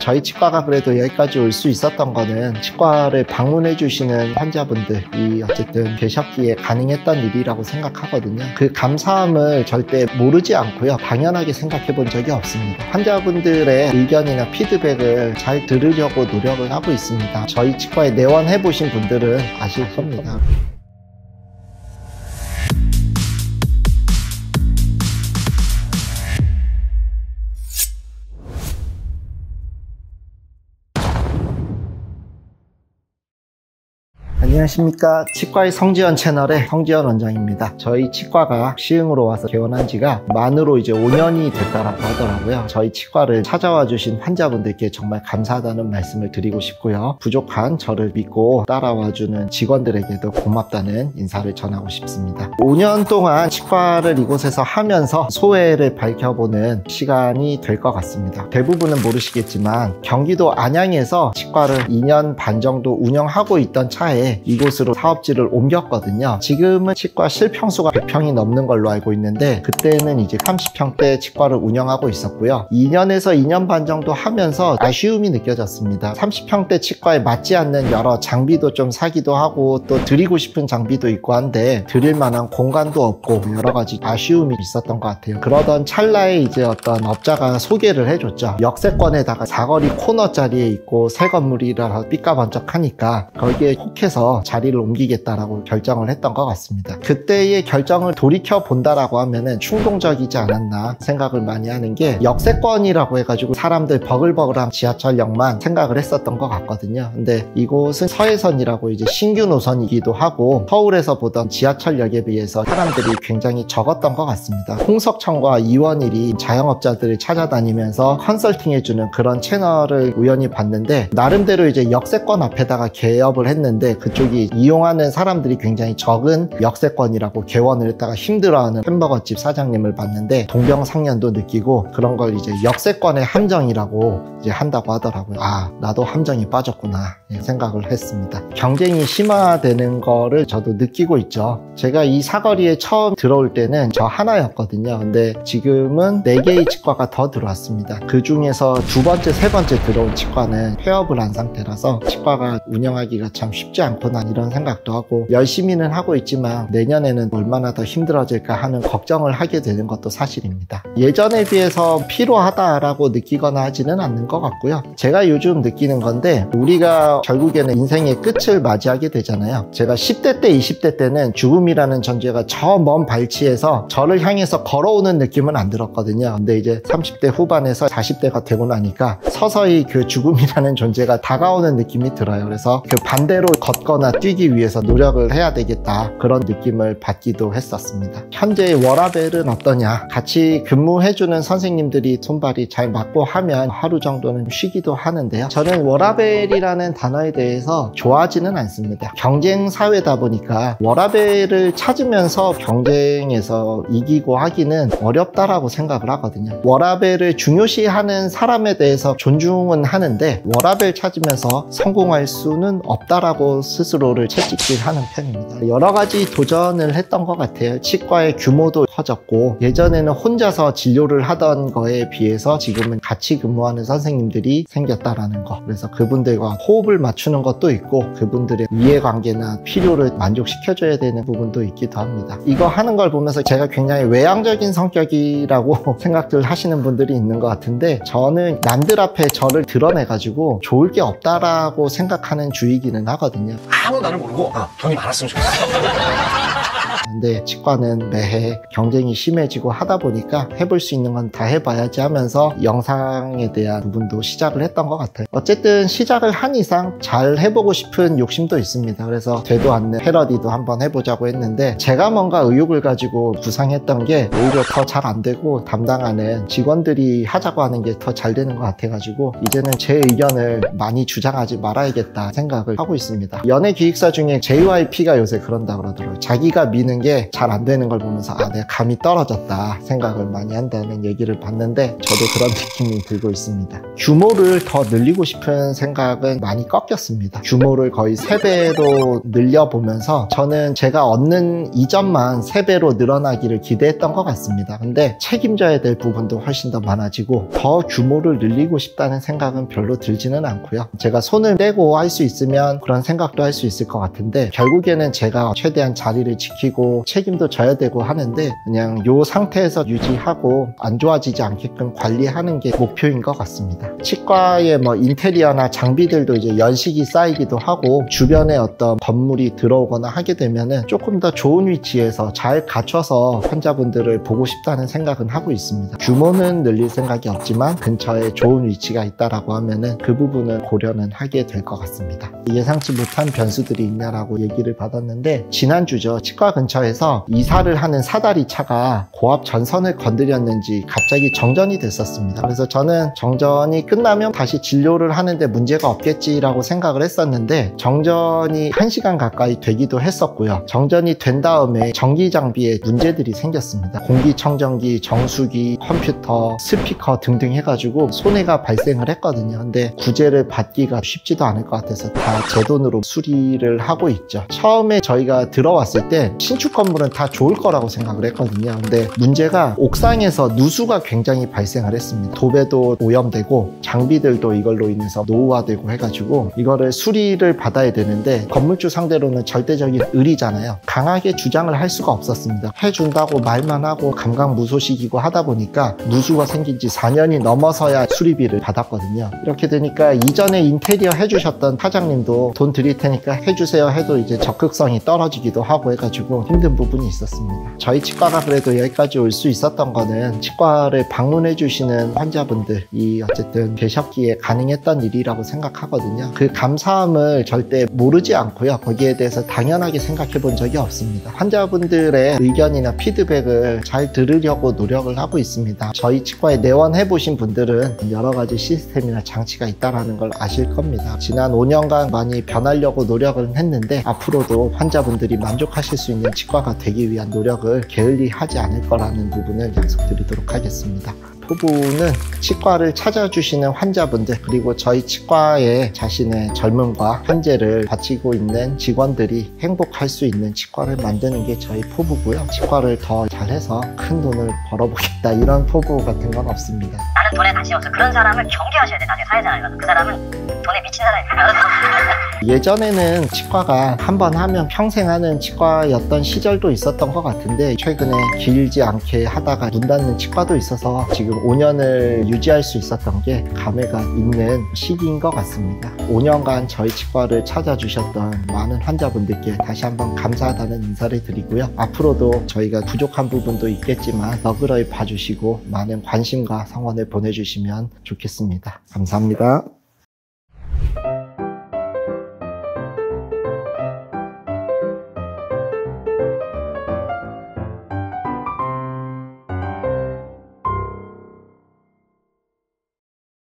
저희 치과가 그래도 여기까지 올 수 있었던 거는 치과를 방문해 주시는 환자분들이 어쨌든 계셨기에 가능했던 일이라고 생각하거든요. 그 감사함을 절대 모르지 않고요, 당연하게 생각해 본 적이 없습니다. 환자분들의 의견이나 피드백을 잘 들으려고 노력을 하고 있습니다. 저희 치과에 내원해 보신 분들은 아실 겁니다. 안녕하십니까. 치과의 성지연 채널의 성지연 원장입니다. 저희 치과가 시흥으로 와서 개원한 지가 만으로 이제 5년이 됐다라고 하더라고요. 저희 치과를 찾아와 주신 환자분들께 정말 감사하다는 말씀을 드리고 싶고요, 부족한 저를 믿고 따라와 주는 직원들에게도 고맙다는 인사를 전하고 싶습니다. 5년 동안 치과를 이곳에서 하면서 소회를 밝혀보는 시간이 될 것 같습니다. 대부분은 모르시겠지만 경기도 안양에서 치과를 2년 반 정도 운영하고 있던 차에 이곳으로 사업지를 옮겼거든요. 지금은 치과 실평수가 100평이 넘는 걸로 알고 있는데, 그때는 이제 30평대 치과를 운영하고 있었고요. 2년에서 2년 반 정도 하면서 아쉬움이 느껴졌습니다. 30평대 치과에 맞지 않는 여러 장비도 좀 사기도 하고, 또 드리고 싶은 장비도 있고 한데 드릴 만한 공간도 없고 여러 가지 아쉬움이 있었던 것 같아요. 그러던 찰나에 이제 어떤 업자가 소개를 해줬죠. 역세권에다가 사거리 코너 자리에 있고 새 건물이라서 삐까번쩍하니까 거기에 혹해서 자리를 옮기겠다라고 결정을 했던 것 같습니다. 그때의 결정을 돌이켜 본다라고 하면은 충동적이지 않았나 생각을 많이 하는 게, 역세권이라고 해가지고 사람들 버글버글한 지하철역만 생각을 했었던 것 같거든요. 근데 이곳은 서해선이라고 이제 신규 노선이기도 하고 서울에서 보던 지하철역에 비해서 사람들이 굉장히 적었던 것 같습니다. 홍석천과 이원일이 자영업자들을 찾아다니면서 컨설팅해주는 그런 채널을 우연히 봤는데, 나름대로 이제 역세권 앞에다가 개업을 했는데 그쪽이 이용하는 사람들이 굉장히 적은 역세권이라고 개원을 했다가 힘들어하는 햄버거집 사장님을 봤는데 동병상련도 느끼고, 그런 걸 이제 역세권의 함정이라고 이제 한다고 하더라고요. 아, 나도 함정이 빠졌구나 생각을 했습니다. 경쟁이 심화되는 거를 저도 느끼고 있죠. 제가 이 사거리에 처음 들어올 때는 저 하나였거든요. 근데 지금은 4개의 치과가 더 들어왔습니다. 그 중에서 두 번째, 세 번째 들어온 치과는 폐업을 한 상태라서 치과가 운영하기가 참 쉽지 않구나 이런 생각도 하고, 열심히는 하고 있지만 내년에는 얼마나 더 힘들어질까 하는 걱정을 하게 되는 것도 사실입니다. 예전에 비해서 피로하다라고 느끼거나 하지는 않는 것 같고요. 제가 요즘 느끼는 건데, 우리가 결국에는 인생의 끝을 맞이하게 되잖아요. 제가 10대 때, 20대 때는 죽음이라는 존재가 저 먼 발치에서 저를 향해서 걸어오는 느낌은 안 들었거든요. 근데 이제 30대 후반에서 40대가 되고 나니까 서서히 그 죽음이라는 존재가 다가오는 느낌이 들어요. 그래서 그 반대로 걷거나 뛰기 위해서 노력을 해야 되겠다, 그런 느낌을 받기도 했었습니다. 현재 워라밸은 어떠냐? 같이 근무해주는 선생님들이 손발이 잘 맞고 하면 하루 정도는 쉬기도 하는데요. 저는 워라밸이라는 단어에 대해서 좋아하지는 않습니다. 경쟁 사회다 보니까 워라밸을 찾으면서 경쟁에서 이기고 하기는 어렵다라고 생각을 하거든요. 워라밸을 중요시하는 사람에 대해서 존중은 하는데 워라밸 찾으면서 성공할 수는 없다라고 스스로를 채찍질하는 편입니다. 여러 가지 도전을 했던 것 같아요. 치과의 규모도 커졌고, 예전에는 혼자서 진료를 하던 거에 비해서 지금은 같이 근무하는 선생님들이 생겼다라는 거. 그래서 그분들과 호흡을 맞추는 것도 있고 그분들의 이해관계나 필요를 만족시켜줘야 되는 부분도 있기도 합니다. 이거 하는 걸 보면서 제가 굉장히 외향적인 성격이라고 생각들 하시는 분들이 있는 것 같은데, 저는 남들 앞에 저를 드러내가지고 좋을 게 없다라고 생각하는 주의기는 하거든요. 아무도 나를 모르고 돈이 많았으면 좋겠어. 근데 치과는 매해 경쟁이 심해지고 하다 보니까 해볼 수 있는 건 다 해봐야지 하면서 영상에 대한 부분도 시작을 했던 것 같아요. 어쨌든 시작을 한 이상 잘 해보고 싶은 욕심도 있습니다. 그래서 되도 않는 패러디도 한번 해보자고 했는데, 제가 뭔가 의욕을 가지고 구상했던 게 오히려 더 잘 안 되고 담당하는 직원들이 하자고 하는 게 더 잘 되는 것 같아가지고 이제는 제 의견을 많이 주장하지 말아야겠다 생각을 하고 있습니다. 연예 기획사 중에 JYP가 요새 그런다 그러더라고요. 자기가 미는 드는 게 잘 안 되는 걸 보면서 내가 감이 떨어졌다 생각을 많이 한다는 얘기를 봤는데 저도 그런 느낌이 들고 있습니다. 규모를 더 늘리고 싶은 생각은 많이 꺾였습니다. 규모를 거의 3배로 늘려보면서 저는 제가 얻는 이점만 3배로 늘어나기를 기대했던 것 같습니다. 근데 책임져야 될 부분도 훨씬 더 많아지고 더 규모를 늘리고 싶다는 생각은 별로 들지는 않고요. 제가 손을 떼고 할 수 있으면 그런 생각도 할 수 있을 것 같은데 결국에는 제가 최대한 자리를 지키고 책임도 져야 되고 하는데 그냥 이 상태에서 유지하고 안 좋아지지 않게끔 관리하는 게 목표인 것 같습니다. 치과의 인테리어나 장비들도 이제 연식이 쌓이기도 하고 주변에 어떤 건물이 들어오거나 하게 되면은 조금 더 좋은 위치에서 잘 갖춰서 환자분들을 보고 싶다는 생각은 하고 있습니다. 규모는 늘릴 생각이 없지만 근처에 좋은 위치가 있다라고 하면은 그 부분은 고려는 하게 될 것 같습니다. 예상치 못한 변수들이 있냐라고 얘기를 받았는데 지난주죠. 치과 근처에서 이사를 하는 사다리 차가 고압 전선을 건드렸는지 갑자기 정전이 됐었습니다. 그래서 저는 정전이 끝나면 다시 진료를 하는데 문제가 없겠지라고 생각을 했었는데 정전이 1시간 가까이 되기도 했었고요. 정전이 된 다음에 전기 장비에 문제들이 생겼습니다. 공기청정기, 정수기, 컴퓨터, 스피커 등등 해가지고 손해가 발생을 했거든요. 근데 구제를 받기가 쉽지도 않을 것 같아서 다 제 돈으로 수리를 하고 있죠. 처음에 저희가 들어왔을 때 신축 건물은 다 좋을 거라고 생각을 했거든요. 근데 문제가 옥상에서 누수가 굉장히 발생을 했습니다. 도배도 오염되고 장비들도 이걸로 인해서 노후화되고 해가지고 이거를 수리를 받아야 되는데 건물주 상대로는 절대적인 의리잖아요. 강하게 주장을 할 수가 없었습니다. 해준다고 말만 하고 감감무소식이고 하다 보니까 누수가 생긴 지 4년이 넘어서야 수리비를 받았거든요. 이렇게 되니까 이전에 인테리어 해주셨던 사장님도 돈 드릴 테니까 해주세요 해도 이제 적극성이 떨어지기도 하고 해가지고 힘든 부분이 있었습니다. 저희 치과가 그래도 여기까지 올 수 있었던 거는 치과를 방문해 주시는 환자분들이 어쨌든 계셨기에 가능했던 일이라고 생각하거든요. 그 감사함을 절대 모르지 않고요. 거기에 대해서 당연하게 생각해 본 적이 없습니다. 환자분들의 의견이나 피드백을 잘 들으려고 노력을 하고 있습니다. 저희 치과에 내원해 보신 분들은 여러 가지 시스템이나 장치가 있다는 걸 아실 겁니다. 지난 5년간 많이 변하려고 노력을 했는데 앞으로도 환자분들이 만족하실 수 있는 치과가 되기 위한 노력을 게을리 하지 않을 거라는 부분을 약속드리도록 하겠습니다. 포부는 치과를 찾아주시는 환자분들 그리고 저희 치과에 자신의 젊음과 현재를 바치고 있는 직원들이 행복할 수 있는 치과를 만드는 게 저희 포부고요. 치과를 더 잘해서 큰 돈을 벌어보겠다 이런 포부 같은 건 없습니다. 나는 돈에 관심 없어. 그런 사람을 경계하셔야 돼. 나중에 사회생활에서. 그 사람은 돈에 미친 사람이에요. 예전에는 치과가 한 번 하면 평생 하는 치과였던 시절도 있었던 것 같은데 최근에 길지 않게 하다가 문 닫는 치과도 있어서 지금 5년을 유지할 수 있었던 게 감회가 있는 시기인 것 같습니다. 5년간 저희 치과를 찾아주셨던 많은 환자분들께 다시 한번 감사하다는 인사를 드리고요. 앞으로도 저희가 부족한 부분도 있겠지만 너그러이 봐주시고 많은 관심과 성원을 보내주시면 좋겠습니다. 감사합니다.